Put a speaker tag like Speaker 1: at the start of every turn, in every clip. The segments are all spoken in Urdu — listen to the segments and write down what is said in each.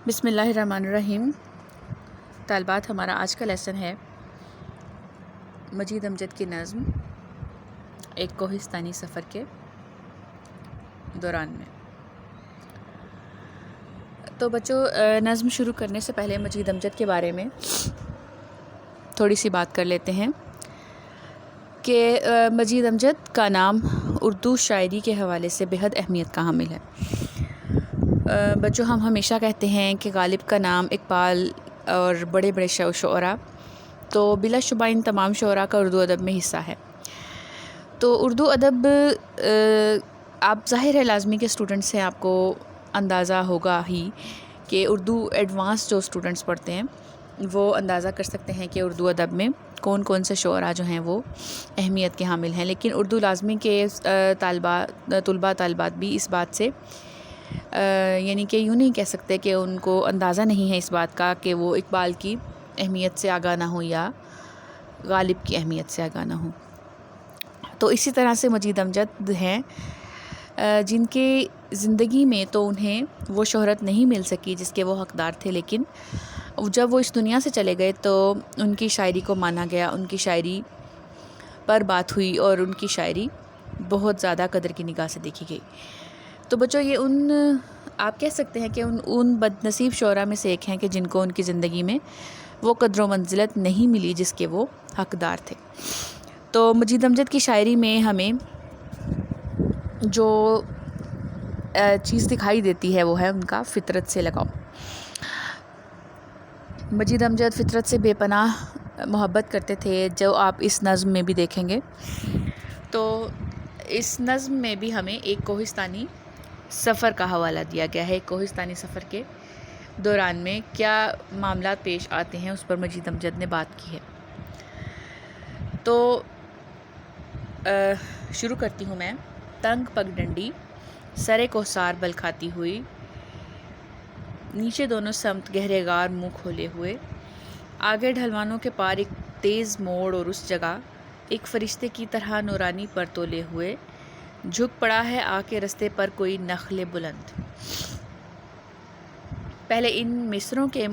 Speaker 1: بسم اللہ الرحمن الرحیم۔ طالبات، ہمارا آج کا لیسن ہے مجید امجد کی نظم ایک کوہستانی سفر کے دوران میں۔ تو بچوں، نظم شروع کرنے سے پہلے مجید امجد کے بارے میں تھوڑی سی بات کر لیتے ہیں کہ مجید امجد کا نام اردو شاعری کے حوالے سے بے حد اہمیت کا حامل ہے۔ بچوں، ہم ہمیشہ کہتے ہیں کہ غالب کا نام اقبال اور بڑے بڑے شعراء، تو بلا شبہ ان تمام شعراء کا اردو ادب میں حصہ ہے۔ تو اردو ادب، آپ ظاہر ہے لازمی کے اسٹوڈنٹس ہیں، آپ کو اندازہ ہوگا ہی کہ اردو ایڈوانس جو اسٹوڈنٹس پڑھتے ہیں وہ اندازہ کر سکتے ہیں کہ اردو ادب میں کون کون سے شعراء جو ہیں وہ اہمیت کے حامل ہیں۔ لیکن اردو لازمی کے طلباء طالبات بھی اس بات سے یعنی کہ یوں نہیں کہہ سکتے کہ ان کو اندازہ نہیں ہے اس بات کا کہ وہ اقبال کی اہمیت سے آگاہ نہ ہوں یا غالب کی اہمیت سے آگاہ نہ ہوں۔ تو اسی طرح سے مجید امجد ہیں جن کے زندگی میں تو انہیں وہ شہرت نہیں مل سکی جس کے وہ حقدار تھے، لیکن جب وہ اس دنیا سے چلے گئے تو ان کی شاعری کو مانا گیا، ان کی شاعری پر بات ہوئی اور ان کی شاعری بہت زیادہ قدر کی نگاہ سے دیکھی گئی۔ تو بچوں، یہ آپ کہہ سکتے ہیں کہ ان بد نصیب شعراء میں سے ایک ہیں کہ جن کو ان کی زندگی میں وہ قدر و منزلت نہیں ملی جس کے وہ حقدار تھے۔ تو مجید امجد کی شاعری میں ہمیں جو چیز دکھائی دیتی ہے وہ ہے ان کا فطرت سے لگاؤ۔ مجید امجد فطرت سے بے پناہ محبت کرتے تھے، جو آپ اس نظم میں بھی دیکھیں گے۔ تو اس نظم میں بھی ہمیں ایک کوہستانی سفر کا حوالہ دیا گیا ہے۔ ایک کوہستانی سفر کے دوران میں کیا معاملات پیش آتے ہیں اس پر مجید امجد نے بات کی ہے۔ تو شروع کرتی ہوں میں۔ تنگ پگڈنڈی سرے کوثار بل کھاتی ہوئی، نیچے دونوں سمت گہرے غار منہ کھولے ہوئے، آگے ڈھلوانوں کے پار ایک تیز موڑ اور اس جگہ ایک فرشتے کی طرح نورانی پر تولے ہوئے جھک پڑا ہے آ کے رستے پر کوئی نخل بلند۔ پہلے ان مصروں کے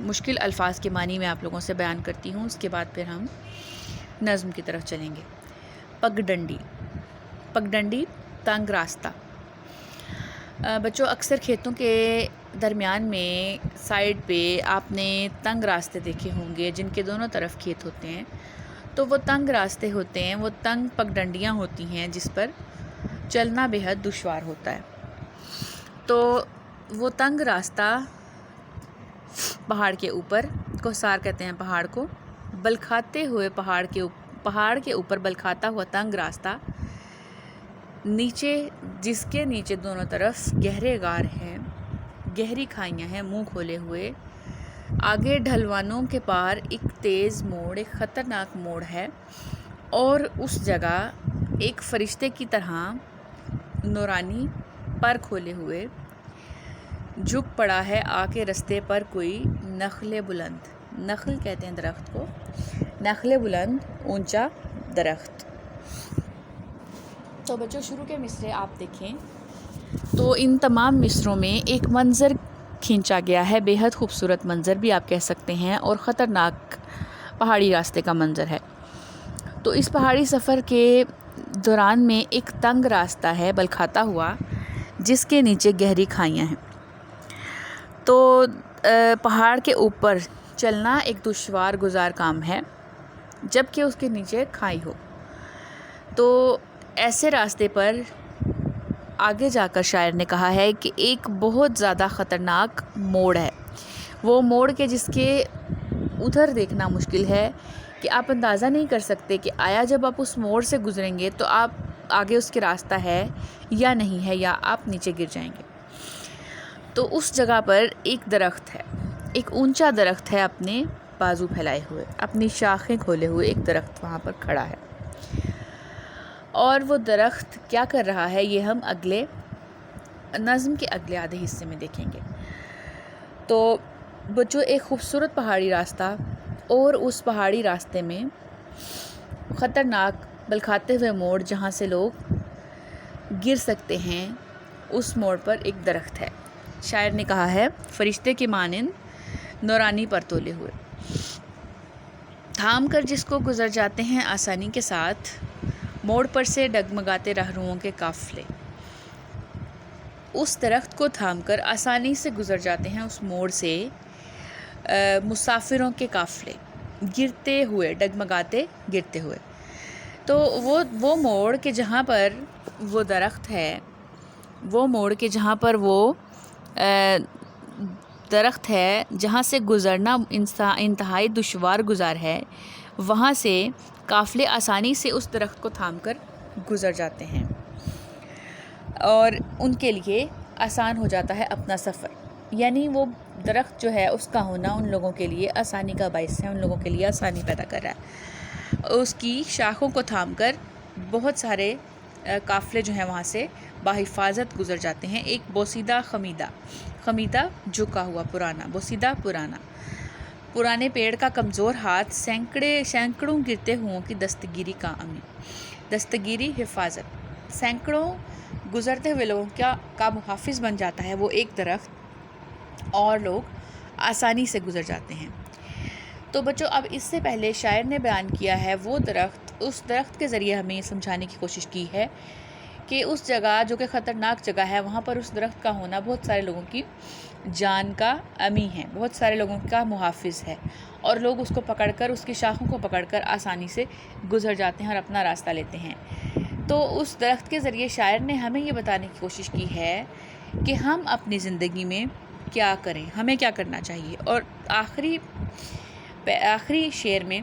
Speaker 1: مشکل الفاظ کے معنی میں آپ لوگوں سے بیان کرتی ہوں، اس کے بعد پھر ہم نظم کی طرف چلیں گے۔ پگڈنڈی، پگڈنڈی تنگ راستہ۔ بچوں، اکثر کھیتوں کے درمیان میں سائڈ پہ آپ نے تنگ راستے دیکھے ہوں گے جن کے دونوں طرف کھیت ہوتے ہیں۔ تو وہ تنگ راستے ہوتے ہیں، وہ تنگ پگڈنڈیاں ہوتی ہیں جس پر چلنا بے حد دشوار ہوتا ہے۔ تو وہ تنگ راستہ پہاڑ کے اوپر، کوثار کہتے ہیں پہاڑ کو، بلکھاتے ہوئے پہاڑ کے اوپر بلکھاتا ہوا تنگ راستہ، نیچے جس کے نیچے دونوں طرف گہرے غار ہیں، گہری کھائیاں ہیں منہ کھولے ہوئے، آگے ڈھلوانوں کے پار ایک تیز موڑ، ایک خطرناک موڑ ہے، اور اس جگہ ایک فرشتے کی طرح نورانی پر کھولے ہوئے جھک پڑا ہے آ کے رستے پر کوئی نخل بلند۔ نخل کہتے ہیں درخت کو، نخل بلند اونچا درخت۔ تو بچوں، شروع کے مصرے آپ دیکھیں تو ان تمام مصروں میں ایک منظر کھینچا گیا ہے، بے حد خوبصورت منظر بھی آپ کہہ سکتے ہیں، اور خطرناک پہاڑی راستے کا منظر ہے۔ تو اس پہاڑی سفر کے دوران میں ایک تنگ راستہ ہے بلکھاتا ہوا جس کے نیچے گہری کھائیاں ہیں۔ تو پہاڑ کے اوپر چلنا ایک دشوار گزار کام ہے جبکہ اس کے نیچے کھائی ہو۔ تو ایسے راستے پر آگے جا کر شاعر نے کہا ہے کہ ایک بہت زیادہ خطرناک موڑ ہے، وہ موڑ کے جس کے ادھر دیکھنا مشکل ہے کہ آپ اندازہ نہیں کر سکتے کہ آیا جب آپ اس موڑ سے گزریں گے تو آپ آگے اس کے راستہ ہے یا نہیں ہے، یا آپ نیچے گر جائیں گے۔ تو اس جگہ پر ایک درخت ہے، ایک اونچا درخت ہے، اپنے بازو پھیلائے ہوئے، اپنی شاخیں کھولے ہوئے ایک درخت وہاں پر کھڑا ہے، اور وہ درخت کیا کر رہا ہے یہ ہم اگلے نظم کے اگلے آدھے حصے میں دیکھیں گے۔ تو بچوں، ایک خوبصورت پہاڑی راستہ، اور اس پہاڑی راستے میں خطرناک بلکھاتے ہوئے موڑ جہاں سے لوگ گر سکتے ہیں، اس موڑ پر ایک درخت ہے۔ شاعر نے کہا ہے، فرشتے کے مانند نورانی پر تولے ہوئے، تھام کر جس کو گزر جاتے ہیں آسانی کے ساتھ، موڑ پر سے ڈگمگاتے راہروؤں کے قافلے۔ اس درخت کو تھام کر آسانی سے گزر جاتے ہیں اس موڑ سے مسافروں کے قافلے، گرتے ہوئے، ڈگمگاتے گرتے ہوئے۔ تو وہ موڑ کے جہاں پر وہ درخت ہے، وہ موڑ کے جہاں پر وہ درخت ہے جہاں سے گزرنا انتہائی دشوار گزار ہے، وہاں سے قافلے آسانی سے اس درخت کو تھام کر گزر جاتے ہیں اور ان کے لیے آسان ہو جاتا ہے اپنا سفر۔ یعنی وہ درخت جو ہے اس کا ہونا ان لوگوں کے لیے آسانی کا باعث ہے، ان لوگوں کے لیے آسانی پیدا کر رہا ہے۔ اس کی شاخوں کو تھام کر بہت سارے قافلے جو ہیں وہاں سے بحفاظت گزر جاتے ہیں۔ ایک بوسیدہ خمیدہ جھکا ہوا پرانا، بوسیدہ پرانے پیڑ کا کمزور ہاتھ، سینکڑوں گرتے ہوں کی دستگیری کا امین، دستگیری حفاظت، سینکڑوں گزرتے ہوئے لوگوں کا محافظ بن جاتا ہے وہ ایک درخت، اور لوگ آسانی سے گزر جاتے ہیں۔ تو بچوں، اب اس سے پہلے شاعر نے بیان کیا ہے وہ درخت، اس درخت کے ذریعے ہمیں سمجھانے کی کوشش کی ہے کہ اس جگہ جو کہ خطرناک جگہ ہے، وہاں پر اس درخت کا ہونا بہت سارے لوگوں کی جان کا امی ہے، بہت سارے لوگوں کا محافظ ہے، اور لوگ اس کو پکڑ کر، اس کی شاخوں کو پکڑ کر آسانی سے گزر جاتے ہیں اور اپنا راستہ لیتے ہیں۔ تو اس درخت کے ذریعے شاعر نے ہمیں یہ بتانے کی کوشش کی ہے کہ ہم اپنی زندگی میں کیا کریں، ہمیں کیا کرنا چاہیے۔ اور آخری شعر میں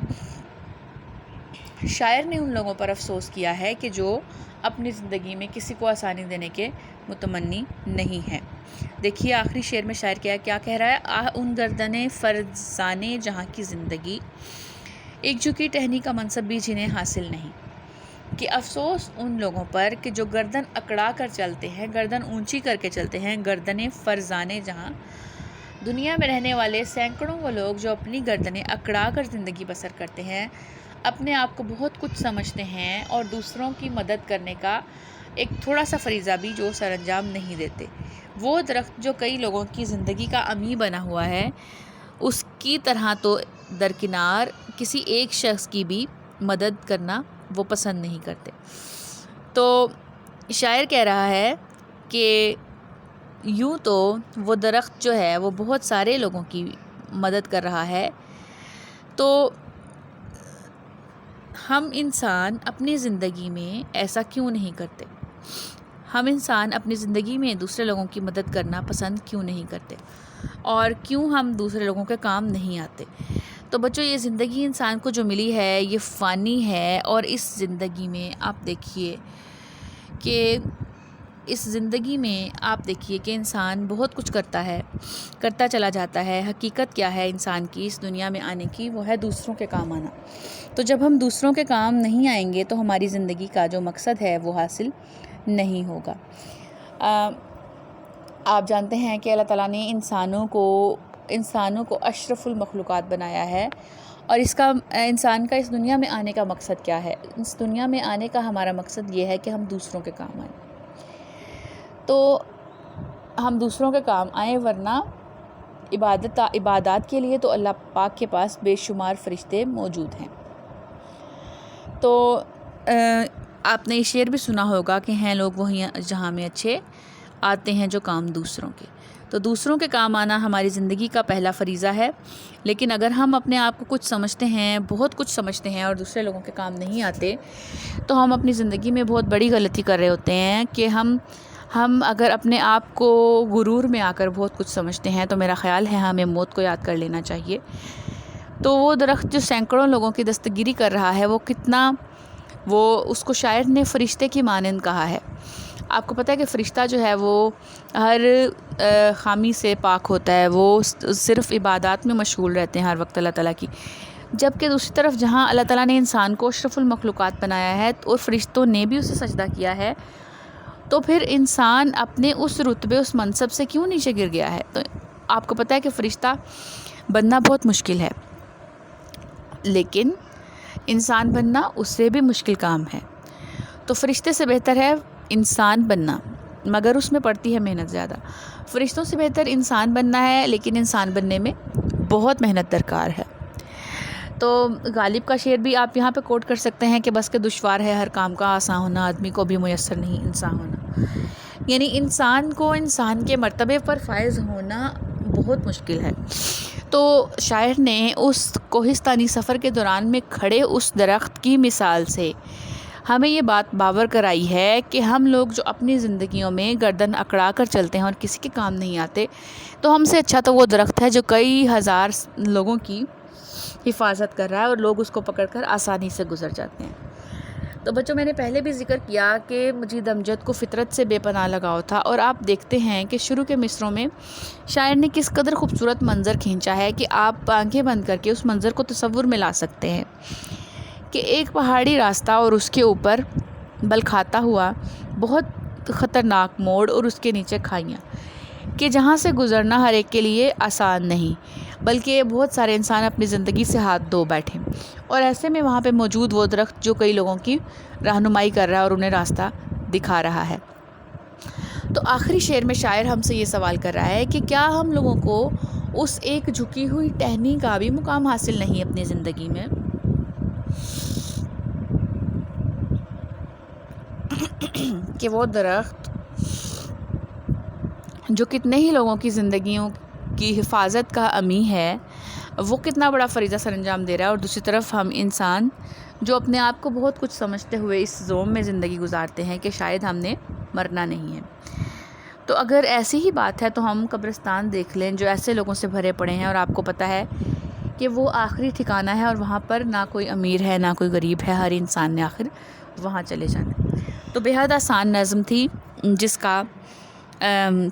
Speaker 1: شاعر نے ان لوگوں پر افسوس کیا ہے کہ جو اپنی زندگی میں کسی کو آسانی دینے کے متمنی نہیں ہے۔ دیکھیے آخری شعر میں شاعر کیا کہہ رہا ہے، آہ ان گردن فرزانے جہاں کی زندگی، ایک جھکی ٹہنی کا منصب بھی جنہیں حاصل نہیں، کہ افسوس ان لوگوں پر کہ جو گردن اکڑا کر چلتے ہیں، گردن اونچی کر کے چلتے ہیں، گردنیں فرزانے جہاں، دنیا میں رہنے والے سینکڑوں وہ لوگ جو اپنی گردنیں اکڑا کر زندگی بسر کرتے ہیں، اپنے آپ کو بہت کچھ سمجھتے ہیں اور دوسروں کی مدد کرنے کا ایک تھوڑا سا فریضہ بھی جو سر انجام نہیں دیتے۔ وہ درخت جو کئی لوگوں کی زندگی کا امی بنا ہوا ہے، اس کی طرح تو درکنار کسی ایک شخص کی بھی مدد کرنا وہ پسند نہیں کرتے۔ تو شاعر کہہ رہا ہے کہ یوں تو وہ درخت جو ہے وہ بہت سارے لوگوں کی مدد کر رہا ہے، تو ہم انسان اپنی زندگی میں ایسا کیوں نہیں کرتے؟ ہم انسان اپنی زندگی میں دوسرے لوگوں کی مدد کرنا پسند کیوں نہیں کرتے؟ اور کیوں ہم دوسرے لوگوں کے کام نہیں آتے؟ تو بچوں، یہ زندگی انسان کو جو ملی ہے یہ فانی ہے، اور اس زندگی میں آپ دیکھیے کہ انسان بہت کچھ کرتا چلا جاتا ہے۔ حقیقت کیا ہے انسان کی اس دنیا میں آنے کی؟ وہ ہے دوسروں کے کام آنا۔ تو جب ہم دوسروں کے کام نہیں آئیں گے تو ہماری زندگی کا جو مقصد ہے وہ حاصل نہیں ہوگا۔ آپ جانتے ہیں کہ اللہ تعالیٰ نے انسانوں کو اشرف المخلوقات بنایا ہے، اور انسان کا اس دنیا میں آنے کا مقصد کیا ہے؟ اس دنیا میں آنے کا ہمارا مقصد یہ ہے کہ ہم دوسروں کے کام آئیں۔ تو ہم دوسروں کے کام آئیں، ورنہ عبادات کے لیے تو اللہ پاک کے پاس بے شمار فرشتے موجود ہیں۔ تو آپ نے یہ شعر بھی سنا ہوگا کہ ہیں لوگ وہی جہاں میں اچھے آتے ہیں جو کام دوسروں کے۔ تو دوسروں کے کام آنا ہماری زندگی کا پہلا فریضہ ہے، لیکن اگر ہم اپنے آپ کو کچھ سمجھتے ہیں، بہت کچھ سمجھتے ہیں، اور دوسرے لوگوں کے کام نہیں آتے، تو ہم اپنی زندگی میں بہت بڑی غلطی کر رہے ہوتے ہیں کہ ہم اگر اپنے آپ کو غرور میں آ کر بہت کچھ سمجھتے ہیں تو میرا خیال ہے ہمیں موت کو یاد کر لینا چاہیے۔ تو وہ درخت جو سینکڑوں لوگوں کی دستگیری کر رہا ہے، اس کو شاعر نے فرشتے کی مانند کہا ہے۔ آپ کو پتہ ہے کہ فرشتہ جو ہے وہ ہر خامی سے پاک ہوتا ہے، وہ صرف عبادات میں مشغول رہتے ہیں ہر وقت اللہ تعالیٰ کی، جبکہ دوسری طرف جہاں اللہ تعالیٰ نے انسان کو اشرف المخلوقات بنایا ہے اور فرشتوں نے بھی اسے سجدہ کیا ہے، تو پھر انسان اپنے اس رتبے، اس منصب سے کیوں نیچے گر گیا ہے؟ تو آپ کو پتہ ہے کہ فرشتہ بننا بہت مشکل ہے، لیکن انسان بننا اس سے بھی مشکل کام ہے۔ تو فرشتے سے بہتر ہے انسان بننا۔ مگر اس میں پڑتی ہے محنت زیادہ۔ فرشتوں سے بہتر انسان بننا ہے، لیکن انسان بننے میں بہت محنت درکار ہے۔ تو غالب کا شعر بھی آپ یہاں پہ کوٹ کر سکتے ہیں کہ بس کہ دشوار ہے ہر کام کا آسان ہونا، آدمی کو بھی میسر نہیں انسان ہونا۔ یعنی انسان کو انسان کے مرتبے پر فائز ہونا بہت مشکل ہے۔ تو شاعر نے اس کوہستانی سفر کے دوران میں کھڑے اس درخت کی مثال سے ہمیں یہ بات باور کرائی ہے کہ ہم لوگ جو اپنی زندگیوں میں گردن اکڑا کر چلتے ہیں اور کسی کے کام نہیں آتے، تو ہم سے اچھا تو وہ درخت ہے جو کئی ہزار لوگوں کی حفاظت کر رہا ہے اور لوگ اس کو پکڑ کر آسانی سے گزر جاتے ہیں۔ تو بچوں، میں نے پہلے بھی ذکر کیا کہ مجید امجد کو فطرت سے بے پناہ لگاؤ تھا، اور آپ دیکھتے ہیں کہ شروع کے مصروں میں شاعر نے کس قدر خوبصورت منظر کھینچا ہے کہ آپ آنکھیں بند کر کے اس منظر کو تصور میں لا سکتے ہیں کہ ایک پہاڑی راستہ اور اس کے اوپر بل کھاتا ہوا بہت خطرناک موڑ اور اس کے نیچے کھائیاں کہ جہاں سے گزرنا ہر ایک کے لیے آسان نہیں، بلکہ بہت سارے انسان اپنی زندگی سے ہاتھ دھو بیٹھے، اور ایسے میں وہاں پہ موجود وہ درخت جو کئی لوگوں کی رہنمائی کر رہا ہے اور انہیں راستہ دکھا رہا ہے۔ تو آخری شعر میں شاعر ہم سے یہ سوال کر رہا ہے کہ کیا ہم لوگوں کو اس ایک جھکی ہوئی ٹہنی کا بھی مقام حاصل نہیں اپنی زندگی میں؟ کہ وہ درخت جو کتنے ہی لوگوں کی زندگیوں کی حفاظت کا امی ہے، وہ کتنا بڑا فریضہ سر انجام دے رہا ہے، اور دوسری طرف ہم انسان جو اپنے آپ کو بہت کچھ سمجھتے ہوئے اس زوم میں زندگی گزارتے ہیں کہ شاید ہم نے مرنا نہیں ہے۔ تو اگر ایسی ہی بات ہے تو ہم قبرستان دیکھ لیں جو ایسے لوگوں سے بھرے پڑے ہیں، اور آپ کو پتہ ہے کہ وہ آخری ٹھکانہ ہے، اور وہاں پر نہ کوئی امیر ہے نہ کوئی غریب ہے، ہر انسان نے آخر وہاں چلے جانا۔ تو بہت آسان نظم تھی، جس کا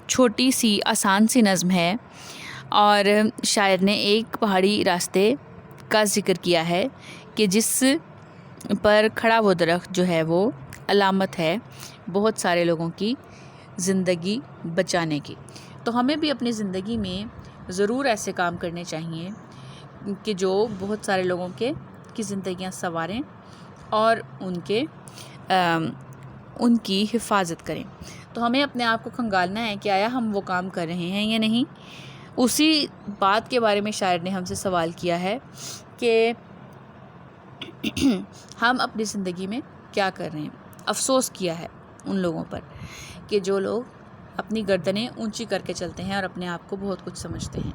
Speaker 1: چھوٹی سی آسان سی نظم ہے، اور شاعر نے ایک پہاڑی راستے کا ذکر کیا ہے کہ جس پر کھڑا وہ درخت جو ہے وہ علامت ہے بہت سارے لوگوں کی زندگی بچانے کی۔ تو ہمیں بھی اپنی زندگی میں ضرور ایسے کام کرنے چاہیے کہ جو بہت سارے لوگوں کی زندگیاں سنواریں اور ان کی حفاظت کریں۔ تو ہمیں اپنے آپ کو کھنگالنا ہے کہ آیا ہم وہ کام کر رہے ہیں یا نہیں۔ اسی بات کے بارے میں شاعر نے ہم سے سوال کیا ہے کہ ہم اپنی زندگی میں کیا کر رہے ہیں۔ افسوس کیا ہے ان لوگوں پر کہ جو لوگ اپنی گردنیں اونچی کر کے چلتے ہیں اور اپنے آپ کو بہت کچھ سمجھتے ہیں۔